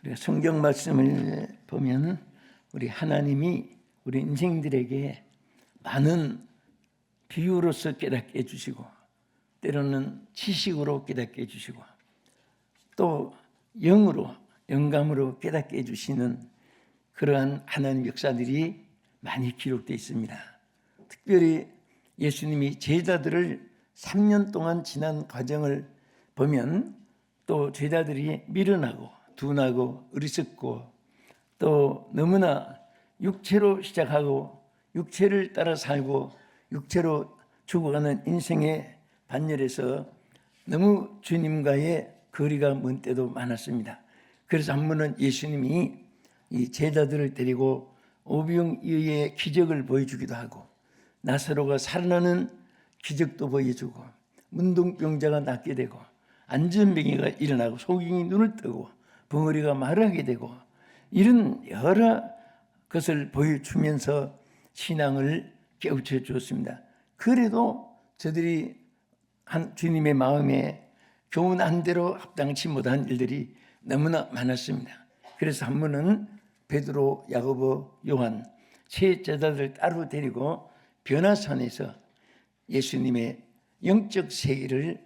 우리가 성경 말씀을 보면 우리 하나님이 우리 인생들에게 많은 비유로서 깨닫게 해주시고 때로는 지식으로 깨닫게 해주시고 또 영으로 영감으로 깨닫게 해주시는 그러한 하나님 역사들이 많이 기록되어 있습니다. 특별히 예수님이 제자들을 3년 동안 지난 과정을 보면 또 제자들이 미련하고 둔하고 어리석고 또 너무나 육체로 시작하고 육체를 따라 살고 육체로 죽어가는 인생의 반열에서 너무 주님과의 거리가 먼 때도 많았습니다. 그래서 한 번은 예수님이 이 제자들을 데리고 오병이어의 기적을 보여주기도 하고 나사로가 살아나는 기적도 보여주고 문둥병자가 낫게 되고 안전병이가 일어나고 소경이 눈을 뜨고 벙어리가 말하게 되고 이런 여러 것을 보여주면서 신앙을 깨우쳐 주었습니다. 그래도 저들이 주님의 마음에 교훈 한 대로 합당치 못한 일들이 너무나 많았습니다. 그래서 한 번은 베드로, 야고보, 요한 세 제자들 따로 데리고 변화산에서 예수님의 영적 세계를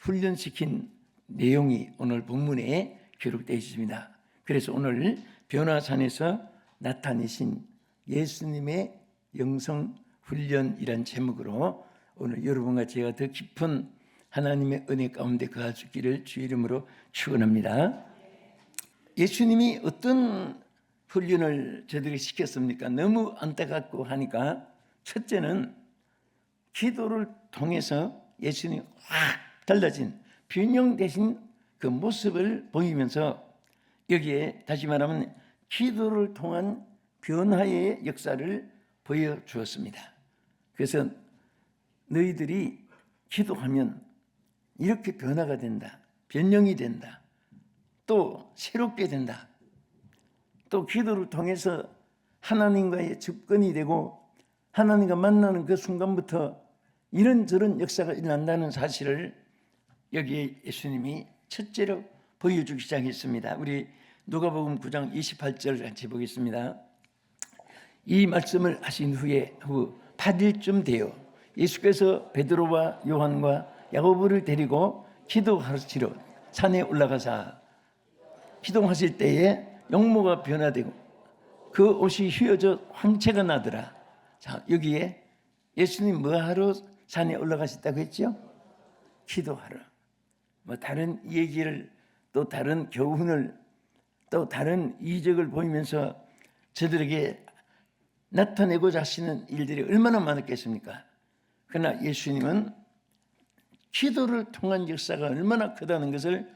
훈련시킨 내용이 오늘 본문에 기록되어 있습니다. 그래서 오늘 변화산에서 나타내신 예수님의 영성 훈련이란 제목으로 오늘 여러분과 제가 더 깊은 하나님의 은혜 가운데 거할 수 있기를 주 이름으로 축원합니다. 예수님이 어떤 훈련을 저들에게 시켰습니까? 너무 안타깝고 하니까 첫째는 기도를 통해서 예수님이 확 달라진 변형되신 그 모습을 보이면서 여기에 다시 말하면 기도를 통한 변화의 역사를 보여주었습니다. 그래서 너희들이 기도하면 이렇게 변화가 된다. 변형이 된다. 또 새롭게 된다. 또 기도를 통해서 하나님과의 접근이 되고 하나님과 만나는 그 순간부터 이런저런 역사가 일어난다는 사실을 여기에 예수님이 첫째로 보여주기 시작했습니다. 우리 누가복음 9장 28절 같이 보겠습니다. 이 말씀을 하신 후에 8일쯤 되어 예수께서 베드로와 요한과 야고보를 데리고 기도하시러 산에 올라가사 기도하실 때에 용모가 변화되고 그 옷이 휘어져 황채가 나더라. 자, 여기에 예수님 뭐하러 산에 올라가셨다고 했죠? 기도하러. 뭐 다른 얘기를 또 다른 교훈을 또 다른 이적을 보이면서 저들에게 나타내고자 하시는 일들이 얼마나 많았겠습니까? 그러나 예수님은 기도를 통한 역사가 얼마나 크다는 것을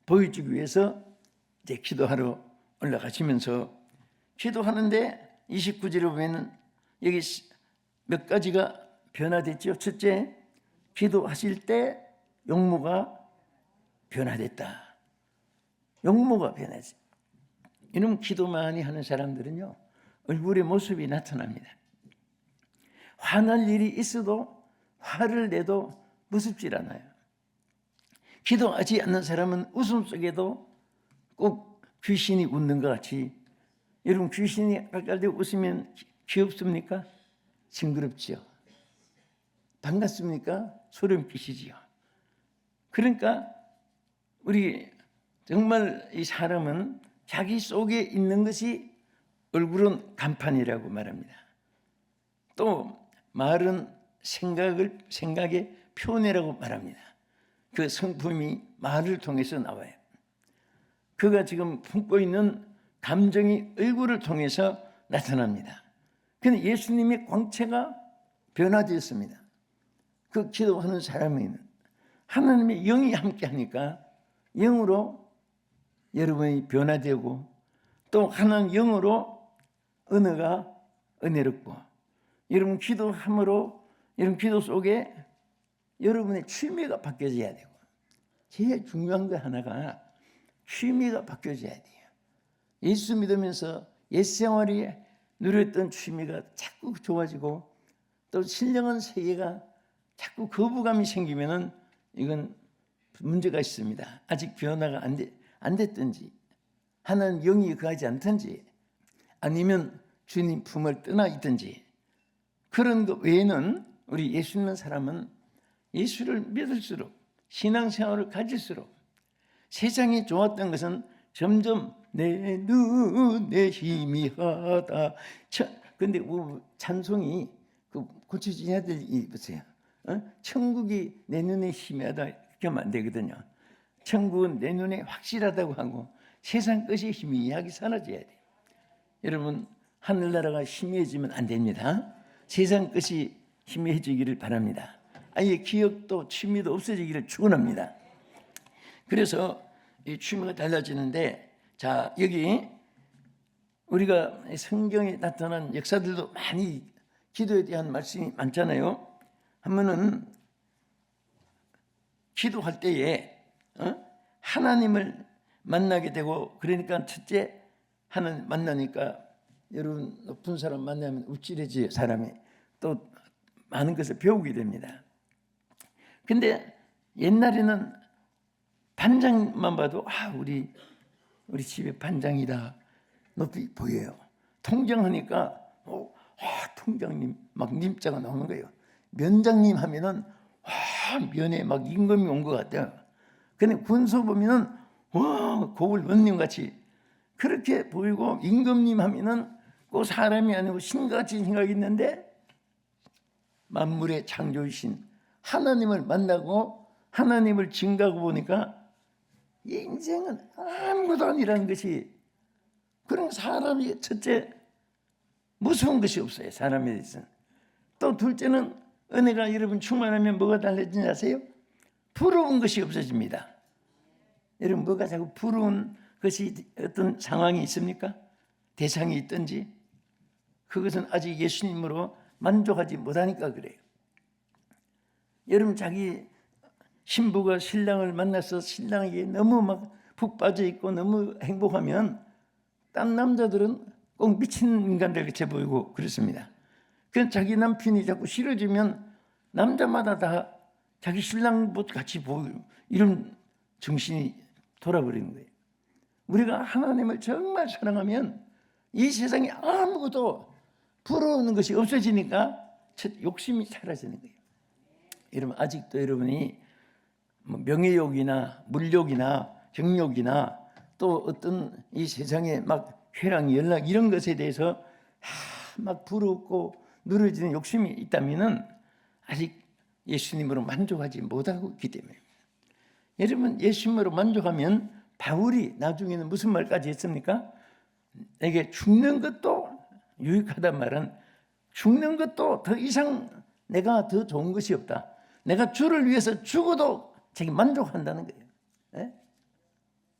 보여주기 위해서 이제 기도하러 올라가시면서 기도하는데 29절에 보면 여기 몇 가지가 변화됐죠. 첫째, 기도하실 때 용모가 변화됐다. 용모가 변하지. 이놈 기도 많이 하는 사람들은요, 얼굴의 모습이 나타납니다. 화날 일이 있어도 화를 내도 무섭질 않아요. 기도하지 않는 사람은 웃음 속에도 꼭 귀신이 웃는 것 같이. 여러분, 귀신이 깔깔대고 웃으면 귀엽습니까? 징그럽지요. 반갑습니까? 소름 끼치지요. 그러니까 우리 정말 이 사람은 자기 속에 있는 것이 얼굴은 간판이라고 말합니다. 또 말은 생각의 표현이라고 말합니다. 그 성품이 말을 통해서 나와요. 그가 지금 품고 있는 감정이 얼굴을 통해서 나타납니다. 그런데 예수님의 광채가 변화되었습니다. 그 기도하는 사람에는 하나님의 영이 함께하니까 영으로 여러분이 변화되고 또 하나님 영으로 언어가 은혜롭고 여러분 기도함으로 여러분 기도 속에 여러분의 취미가 바뀌어져야 되고 제일 중요한 거 하나가 취미가 바뀌어져야 돼요. 예수 믿으면서 옛 생활이 누렸던 취미가 자꾸 좋아지고 또 신령한 세계가 자꾸 거부감이 생기면은 이건 문제가 있습니다. 아직 변화가 안 됐든지 하나님 영이 거하지 않든지 아니면 주님 품을 떠나 있든지 그런 것 외에는 우리 예수 믿는 사람은 예수를 믿을수록 신앙생활을 가질수록 세상이 좋았던 것은 점점 내 눈에 희미하다. 근데 찬송이 고쳐져야 될 이 보세요. 천국이 내 눈에 희미하다 이렇게 하면 안 되거든요. 천국은 내 눈에 확실하다고 하고 세상 것이 희미하게 사라져야 돼요. 여러분 하늘나라가 희미해지면 안 됩니다. 세상 것이 희미해지기를 바랍니다. 아예 기억도 취미도 없어지기를 축원합니다. 그래서 이 취미가 달라지는데, 자 여기 우리가 성경에 나타난 역사들도 많이 기도에 대한 말씀이 많잖아요. 하면은 기도할 때에 하나님을 만나게 되고, 그러니까 첫째 하나님 만나니까 여러분 높은 사람 만나면 우쭐해져요. 사람이 또 많은 것을 배우게 됩니다. 근데 옛날에는 반장만 봐도 우리 집에 반장이다 높이 보여요. 통장하니까 통장님 막 님자가 나오는 거예요. 면장님 하면은 면에 막 임금이 온 것 같아요. 근데 군소 보면은 고을 원님 같이 그렇게 보이고, 임금님 하면은 그 사람이 아니고 신같이 생각이 있는데 만물의 창조이신 하나님을 만나고 하나님을 증거하고 보니까 인생은 아무것도 아니라는 것이, 그런 사람이 첫째 무서운 것이 없어요. 사람에 대해서는. 또 둘째는 은혜가 여러분 충만하면 뭐가 달라지는지 아세요? 부러운 것이 없어집니다. 여러분 뭐가 자꾸 부러운 것이 어떤 상황이 있습니까? 대상이 있든지 그것은 아직 예수님으로 만족하지 못하니까 그래요. 여러분 자기 신부가 신랑을 만나서 신랑에게 너무 막 푹 빠져 있고 너무 행복하면 딴 남자들은 꼭 미친 인간들 같이 보이고 그렇습니다. 그래서 자기 남편이 자꾸 싫어지면 남자마다 다 자기 신랑 같이 보이고 이런 정신이 돌아버리는 거예요. 우리가 하나님을 정말 사랑하면 이 세상에 아무것도 부러우는 것이 없어지니까 욕심이 사라지는 거예요. 여러분 아직도 여러분이 명예욕이나 물욕이나 정욕이나 또 어떤 이 세상에 막 쾌락, 연락 이런 것에 대해서 막 부럽고 늘어지는 욕심이 있다면은 아직 예수님으로 만족하지 못하고 있기 때문입니다. 여러분 예수님으로 만족하면 바울이 나중에는 무슨 말까지 했습니까? 내게 죽는 것도 유익하단 말은 죽는 것도 더 이상 내가 더 좋은 것이 없다. 내가 주를 위해서 죽어도 자기 만족한다는 거예요. 네?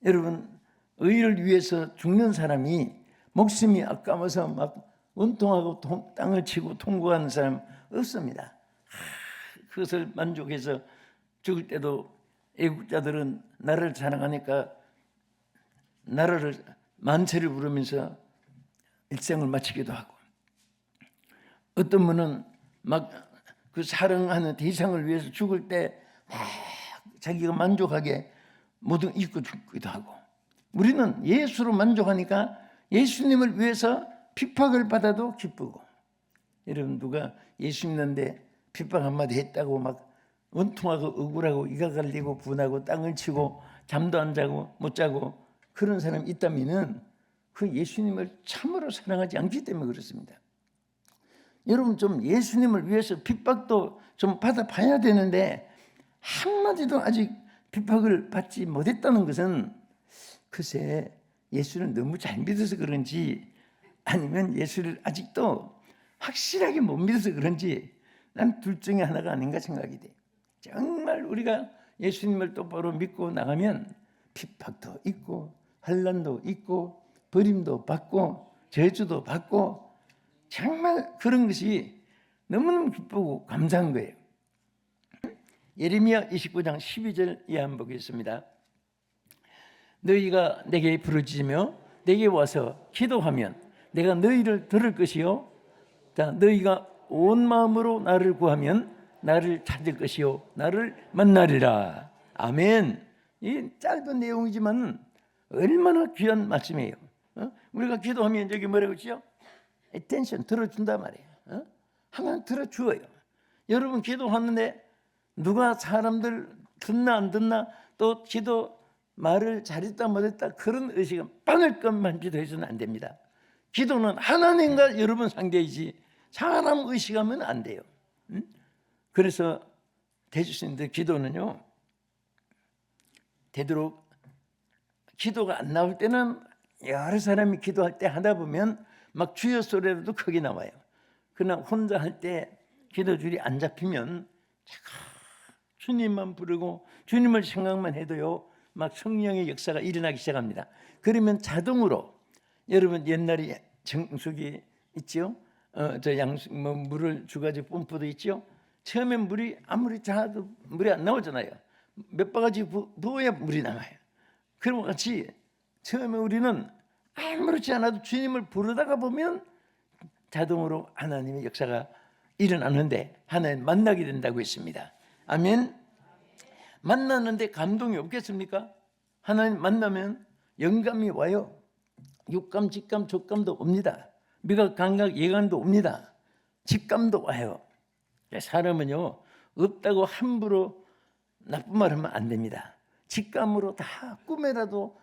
여러분 의를 위해서 죽는 사람이 목숨이 아까워서 막 원통하고 땅을 치고 통곡하는 사람 없습니다. 그것을 만족해서 죽을 때도 애국자들은 나라를 자랑하니까 나라를 만세를 부르면서 일생을 마치기도 하고, 어떤 분은 막 그 사랑하는 대상을 위해서 죽을 때 막 자기가 만족하게 모든 잊고 죽기도 하고, 우리는 예수로 만족하니까 예수님을 위해서 핍박을 받아도 기쁘고. 여러분 누가 예수 믿는데 핍박 한마디 했다고 막 원통하고 억울하고 이가 갈리고 분하고 땅을 치고 잠도 안 자고 못 자고 그런 사람이 있다면은 그 예수님을 참으로 사랑하지 않기 때문에 그렇습니다. 여러분 좀 예수님을 위해서 핍박도 좀 받아봐야 되는데 한마디도 아직 핍박을 받지 못했다는 것은 글쎄 예수를 너무 잘 믿어서 그런지 아니면 예수를 아직도 확실하게 못 믿어서 그런지 난 둘 중에 하나가 아닌가 생각이 돼. 정말 우리가 예수님을 똑바로 믿고 나가면 핍박도 있고 환난도 있고 버림도 받고 저주도 받고 정말 그런 것이 너무너무 기쁘고 감사한 거예요. 예레미야 29장 12절 이하 한번 보겠습니다. 너희가 내게 부르짖으며 내게 와서 기도하면 내가 너희를 들을 것이요, 자 너희가 온 마음으로 나를 구하면 나를 찾을 것이요 나를 만나리라. 아멘. 이 짧은 내용이지만 얼마나 귀한 말씀이에요. 우리가 기도하면 여기 뭐라고 했죠? attention 들어준단 말이에요. 하나님 들어주어요. 여러분 기도하는데 누가 사람들 듣나 안 듣나 또 기도 말을 잘했다 못했다 그런 의식은 빠늘 것만 기도해서는 안 됩니다. 기도는 하나님과 여러분 상대이지 사람 의식하면 안 돼요. 그래서 대주신들 기도는요, 되도록 기도가 안 나올 때는 여러 사람이 기도할 때 하다 보면 막 주여 소리라도 크게 나와요. 그러나 혼자 할 때 기도 줄이 안 잡히면 주님만 부르고 주님을 생각만 해도요, 막 성령의 역사가 일어나기 시작합니다. 그러면 자동으로 여러분 옛날에 정수기 있죠? 물을 주가지고 뿜뿌도 있죠? 처음엔 물이 아무리 자도 물이 안 나오잖아요. 몇 바가지 부어야 물이 나와요. 그런 것 같이 처음에 우리는 아무렇지 않아도 주님을 부르다가 보면 자동으로 하나님의 역사가 일어나는데 하나님 만나게 된다고 했습니다. 아멘. 만나는데 감동이 없겠습니까? 하나님 만나면 영감이 와요. 육감, 직감, 촉감도 옵니다. 미각, 감각, 예감도 옵니다. 직감도 와요. 사람은요, 없다고 함부로 나쁜 말 하면 안 됩니다. 직감으로 다 꿈에라도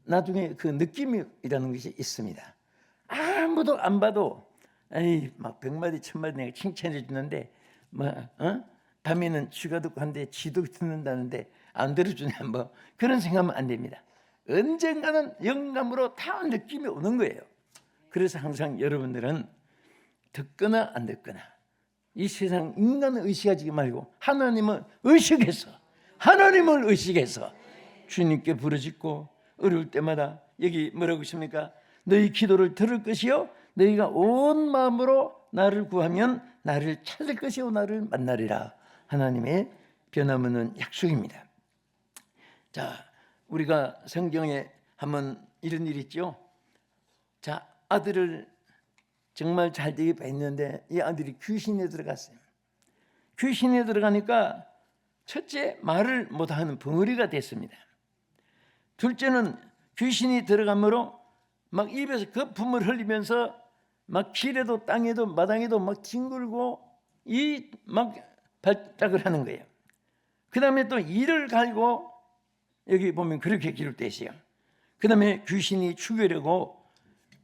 나중에 그 느낌이라는 것이 있습니다. 아무도 안 봐도 막 100마디 1000마디 내가 칭찬해 주는데 밤에는 쥐가 듣고 한데 쥐도 듣는다는데 안 들어주냐 뭐 그런 생각하면 안 됩니다. 언젠가는 영감으로 다 느낌이 오는 거예요. 그래서 항상 여러분들은 듣거나 안 듣거나 이 세상 인간을 의식하지 말고 하나님을 의식해서 주님께 부르짖고 어려울 때마다 여기 뭐라고 하십니까? 너희 기도를 들을 것이요 너희가 온 마음으로 나를 구하면 나를 찾을 것이요 나를 만나리라. 하나님의 변함없는 약속입니다. 자, 우리가 성경에 한번 이런 일이 있죠. 자, 아들을 정말 잘 되게 뵀는데 이 아들이 귀신에 들어갔어요. 귀신에 들어가니까 첫째 말을 못하는 벙어리가 됐습니다. 둘째는 귀신이 들어가므로 막 입에서 거품을 흘리면서 막 길에도 땅에도 마당에도 막 뒹굴고 이 막 발작을 하는 거예요. 그 다음에 또 이를 갈고 여기 보면 그렇게 기록되어 있어요. 그 다음에 귀신이 죽이려고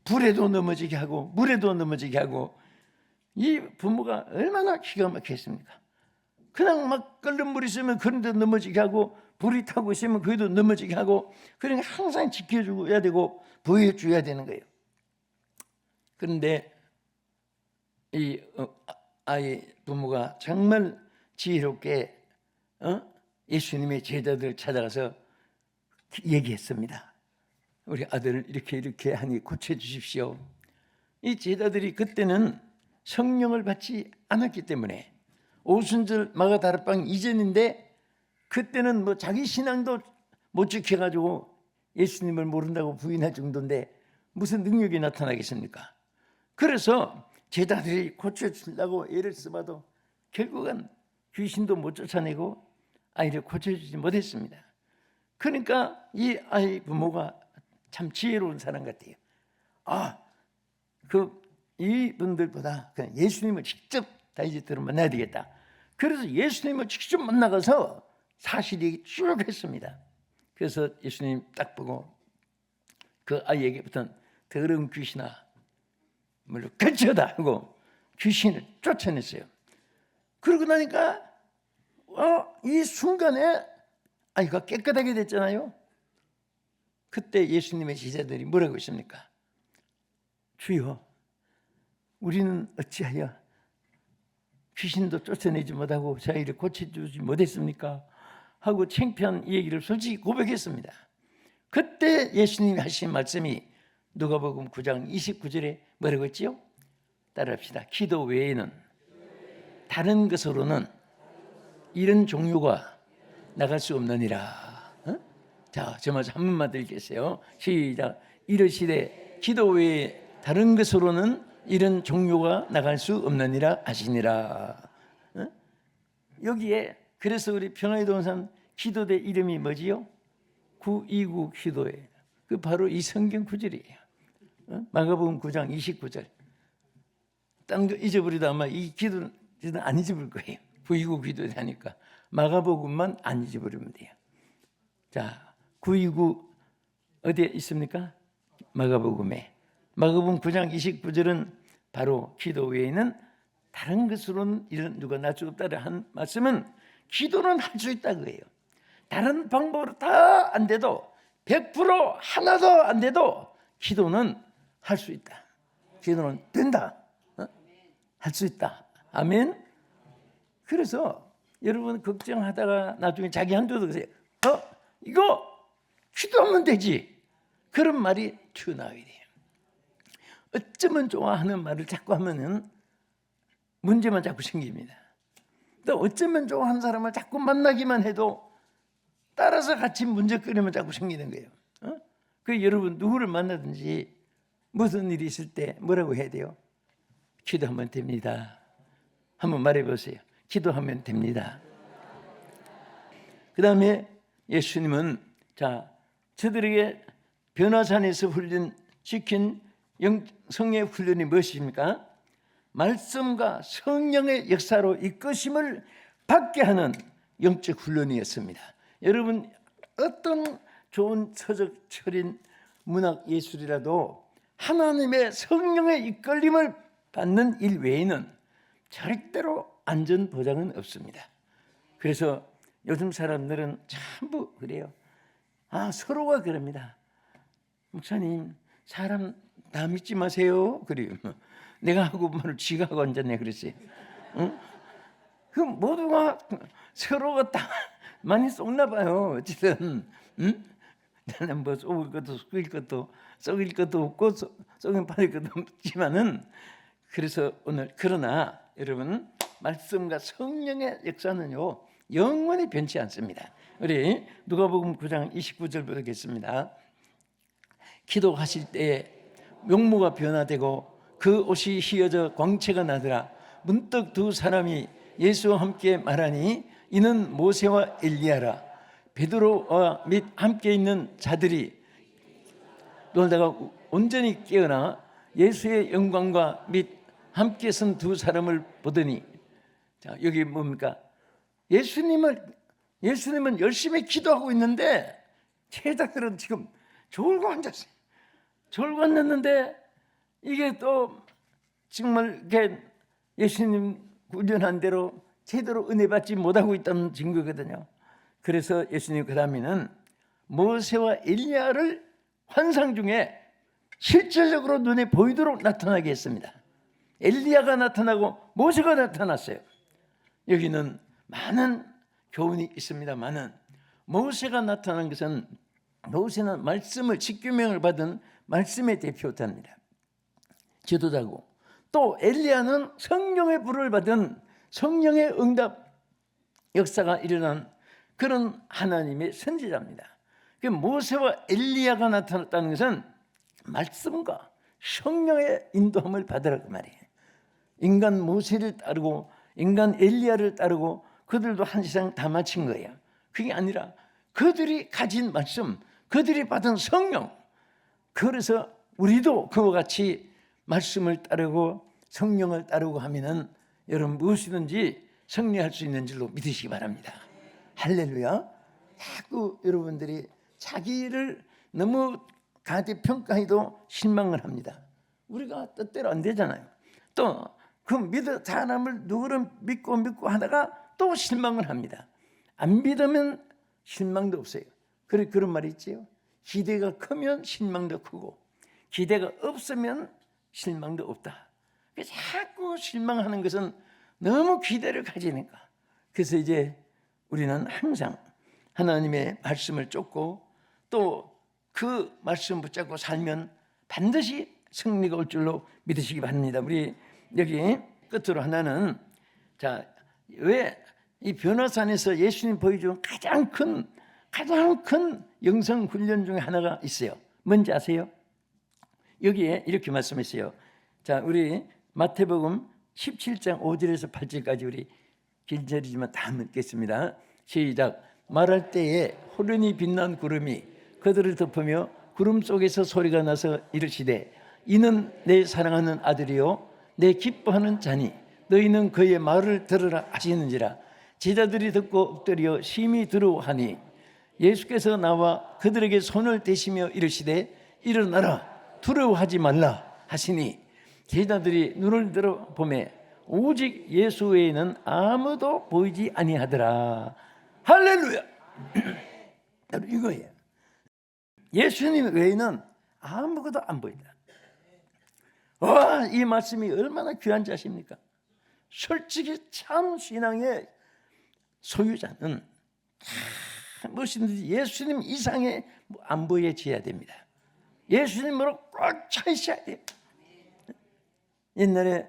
불에도 넘어지게 하고 물에도 넘어지게 하고 이 부모가 얼마나 기가 막혔습니까? 그냥 막 끓는 물이 있으면 그런 데 넘어지게 하고 불이 타고 있으면 거기도 넘어지게 하고 그러니까 항상 지켜줘야 되고 보여줘야 되는 거예요. 그런데 이 아이 부모가 정말 지혜롭게 예수님의 제자들을 찾아가서 얘기했습니다. 우리 아들을 이렇게 하니 고쳐주십시오. 이 제자들이 그때는 성령을 받지 않았기 때문에 오순절 마가다락방 이전인데 그때는 뭐 자기 신앙도 못 지켜가지고 예수님을 모른다고 부인할 정도인데 무슨 능력이 나타나겠습니까? 그래서 제자들이 고쳐주려고 애를 써봐도 결국은 귀신도 못 쫓아내고 아이를 고쳐주지 못했습니다. 그러니까 이 아이 부모가 참 지혜로운 사람 같아요. 이분들보다 그냥 예수님을 직접 다이제트로 만나야 되겠다. 그래서 예수님을 직접 만나가서 사실 얘기 쭉 했습니다. 그래서 예수님 딱 보고 그 아이에게부터 더러운 귀신아 물론 거쳐다 하고 귀신을 쫓아냈어요. 그러고 나니까 이 순간에 아이가 깨끗하게 됐잖아요. 그때 예수님의 제자들이 뭐라고 했습니까? 주여 우리는 어찌하여 귀신도 쫓아내지 못하고 자기를 고쳐주지 못했습니까? 하고 창피한 얘기를 솔직히 고백했습니다. 그때 예수님이 하신 말씀이 누가복음 9장 29절에 뭐라고 했지요? 따라합시다. 기도 외에는 다른 것으로는 이런 종류가 나갈 수 없느니라. 자, 저 말씀 한 번만 드리겠어요. 시작. 이르시되 기도 외에 다른 것으로는 이런 종류가 나갈 수 없느니라 하시니라. 여기에 그래서 우리 평화의 동산 기도대 이름이 뭐지요? 929 기도회. 그 바로 이 성경 구절이에요. 마가복음 9장 29절. 딴 거 잊어버리다 아마 이 기도는 안 잊어버릴 거예요. 구이구 기도하니까 마가복음만 안 잊어버리면 돼요. 자, 구이구 어디에 있습니까? 마가복음에. 마가복음 9장 29절은 바로 기도 외에는 다른 것으로는 이런 누가 날 수 없다는 한 말씀은 기도는 할 수 있다 그예요. 다른 방법으로 다 안 돼도 100% 하나도 안 돼도 기도는 할 수 있다. 기도는 된다. 할 수 있다. 아멘. 그래서 여러분 걱정하다가 나중에 자기 한테도 그래요. 이거 기도하면 되지. 그런 말이 튀어나와야 돼요. 어쩌면 좋아하는 말을 자꾸 하면은 문제만 자꾸 생깁니다. 또 어쩌면 좋아하는 사람을 자꾸 만나기만 해도 따라서 같이 문제거리면 자꾸 생기는 거예요. 그 여러분 누구를 만나든지 무슨 일이 있을 때 뭐라고 해야 돼요? 기도하면 됩니다. 한번 말해보세요. 기도하면 됩니다. 그 다음에 예수님은 저들에게 변화산에서 시킨 성령의 훈련이 무엇입니까? 말씀과 성령의 역사로 이끄심을 받게 하는 영적 훈련이었습니다. 여러분 어떤 좋은 서적 철인 문학 예술이라도 하나님의 성령의 이끌림을 받는 일 외에는 절대로 안전 보장은 없습니다. 그래서 요즘 사람들은 전부 그래요. 서로가 그럽니다. 목사님 사람 다 믿지 마세요. 그래요. 내가 하고 말을 지가 하고 앉았네 그랬어요. 그 모두가 서로가 다 많이 썩나 봐요. 어쨌든 나는 뭐 썩을 것도 썩일 것도 없고 썩은 팔릴 것도 없지만은 그래서 오늘 그러나 여러분 말씀과 성령의 역사는요 영원히 변치 않습니다. 우리 누가복음 9장 29절 보겠습니다. 기도하실 때에 용모가 변화되고 그 옷이 휘어져 광채가 나더라. 문득 두 사람이 예수와 함께 말하니 이는 모세와 엘리야라. 베드로와 및 함께 있는 자들이 놀다가 온전히 깨어나 예수의 영광과 및 함께 선 두 사람을 보더니 여기 뭡니까? 예수님은 열심히 기도하고 있는데 제자들은 지금 졸고 앉았어요. 졸고 앉았는데 이게 또 정말 이렇게 예수님 훈련한 대로 제대로 은혜 받지 못하고 있다는 증거거든요. 그래서 예수님 그 다음에는 모세와 엘리야를 환상 중에 실제적으로 눈에 보이도록 나타나게 했습니다. 엘리야가 나타나고 모세가 나타났어요. 여기는 많은 교훈이 있습니다만은 모세가 나타난 것은 모세는 말씀을 십계명을 받은 말씀의 대표자입니다. 지도자고 또 엘리야는 성령의 불을 받은 성령의 응답 역사가 일어난 그런 하나님의 선지자입니다. 그 모세와 엘리야가 나타났다는 것은 말씀과 성령의 인도함을 받으라고 말이에요. 인간 모세를 따르고 인간 엘리야를 따르고 그들도 한 세상 다 마친 거예요. 그게 아니라 그들이 가진 말씀, 그들이 받은 성령. 그래서 우리도 그와 같이 말씀을 따르고 성령을 따르고 하면은 여러분 무엇이든지 승리할 수 있는 줄로 믿으시기 바랍니다. 할렐루야. 자꾸 여러분들이 자기를 너무 가대평가해도 실망을 합니다. 우리가 뜻대로 안 되잖아요. 또 그 사람을 누구를 믿고 하다가 또 실망을 합니다. 안 믿으면 실망도 없어요. 그런 말이 있지요. 기대가 크면 실망도 크고 기대가 없으면 실망도 없다. 자꾸 실망하는 것은 너무 기대를 가지니까. 그래서 이제 우리는 항상 하나님의 말씀을 쫓고 또 그 말씀 붙잡고 살면 반드시 승리가 올 줄로 믿으시기 바랍니다. 우리 여기 끝으로 하나는 왜 이 변화산에서 예수님 보여준 가장 큰 영성 훈련 중에 하나가 있어요. 뭔지 아세요? 여기에 이렇게 말씀했어요. 우리 마태복음 17장 5절에서 8절까지 우리 길절이지만 다 읽겠습니다. 시작. 말할 때에 호련히 빛난 구름이 그들을 덮으며 구름 속에서 소리가 나서 이르시되 이는 내 사랑하는 아들이요 내 기뻐하는 자니 너희는 그의 말을 들으라 하시는지라. 제자들이 듣고 엎드려 심히 두려워하니 예수께서 나와 그들에게 손을 대시며 이르시되 일어나라 두려워하지 말라 하시니 제자들이 눈을 들어 보매 오직 예수 외에는 아무도 보이지 아니하더라. 할렐루야. 이거예요. 예수님 외에는 아무것도 안 보인다. 와, 이 말씀이 얼마나 귀한 자십니까? 솔직히 참 신앙의 소유자는 무엇이든지 예수님 이상의 안 보여져야 됩니다. 예수님으로 꽉 차 있어야 돼요. 옛날에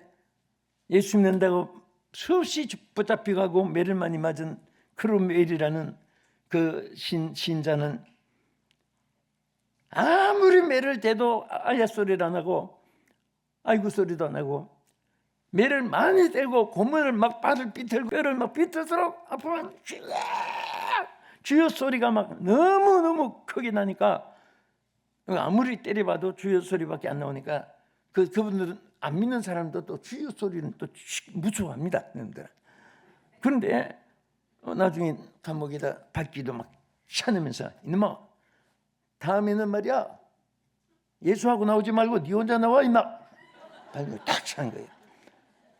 예수 믿는다고 수없이 붙잡혀가고 매를 많이 맞은 크로멜이라는 그 신자는 아무리 매를 대도 아야 소리를 안 하고 아이고 소리도 안 하고 매를 많이 대고 고문을 막 발을 삐틀고 뼈를 막 삐뚤도록 아프면 주여 소리가 막 너무너무 크게 나니까 아무리 때려봐도 주여 소리밖에 안 나오니까 그분들은 안 믿는 사람도 또 주여 소리는 또 무서워합니다. 그런데 나중에 감옥에다 밝기도 막 차내면서 이놈아 다음에는 말이야 예수하고 나오지 말고 네 혼자 나와 임마 밝기를 딱 차는 거예요.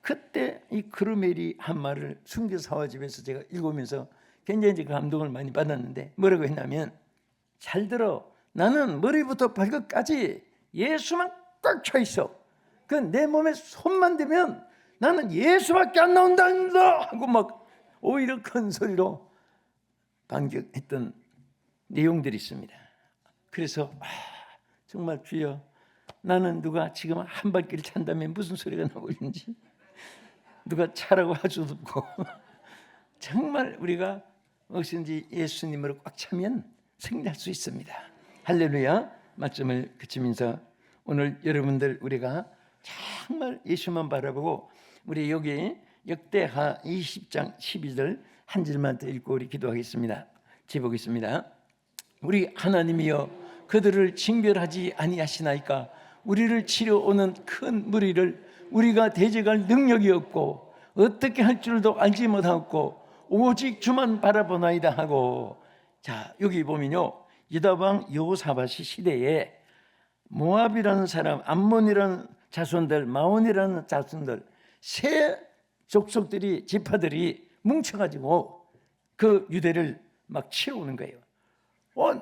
그때 이 크루멜이 한 말을 순교사화 집에서 제가 읽으면서 굉장히 감동을 많이 받았는데 뭐라고 했냐면 잘 들어 나는 머리부터 발끝까지 예수만 꽉 차 있어. 그 내 몸에 손만 대면 나는 예수밖에 안 나온다 하고 막 오히려 큰 소리로 반격했던 내용들이 있습니다. 그래서 정말 주여 나는 누가 지금 한 발길 찬다면 무슨 소리가 나고 있는지 누가 차라고 할 수도 없고 정말 우리가 무엇인지 예수님으로 꽉 차면 승리할 수 있습니다. 할렐루야. 말씀을 그치면서 오늘 여러분들 우리가 정말 예수만 바라보고 우리 여기 역대하 20장 12절 한 절만 더 읽고 우리 기도하겠습니다. 제보겠습니다. 우리 하나님이여 그들을 징별하지 아니하시나이까. 우리를 치러오는 큰 무리를 우리가 대적할 능력이 없고 어떻게 할 줄도 알지 못하고 오직 주만 바라보나이다 하고. 자 여기 보면요 유다왕 여호사밧이 시대에 모압이라는 사람, 암몬이라는 자손들, 마온이라는 자손들 세 족속들이 지파들이 뭉쳐가지고 그 유대를 막 치러오는 거예요.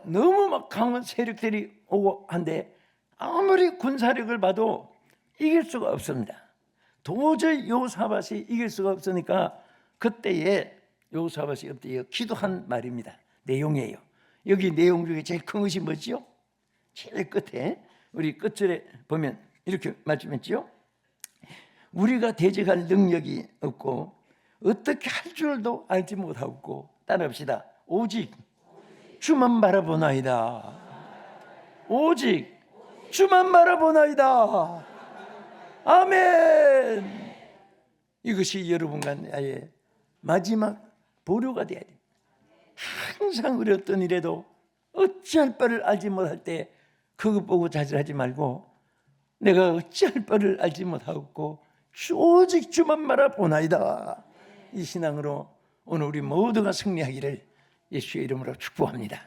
너무 막 강한 세력들이 오고 한데 아무리 군사력을 봐도 이길 수가 없습니다. 도저히 여호사밧이 이길 수가 없으니까 그때에 여호사밧이 그때 기도한 말입니다. 내용이에요. 여기 내용 중에 제일 큰 것이 뭐지요? 제일 끝에 우리 끝절에 보면 이렇게 말씀했지요. 우리가 대적할 능력이 없고 어떻게 할 줄도 알지 못하고 따라합시다. 오직 주만 바라보나이다. 오직 주만 바라보나이다. 아멘. 이것이 여러분과 나의 마지막 보료가 되어야 됩니다. 항상 우리 어떤 일에도 어찌할 바를 알지 못할 때 그것 보고 좌절하지 말고 내가 어찌할 바를 알지 못하고 오직 주만 바라보나이다. 이 신앙으로 오늘 우리 모두가 승리하기를 예수의 이름으로 축복합니다.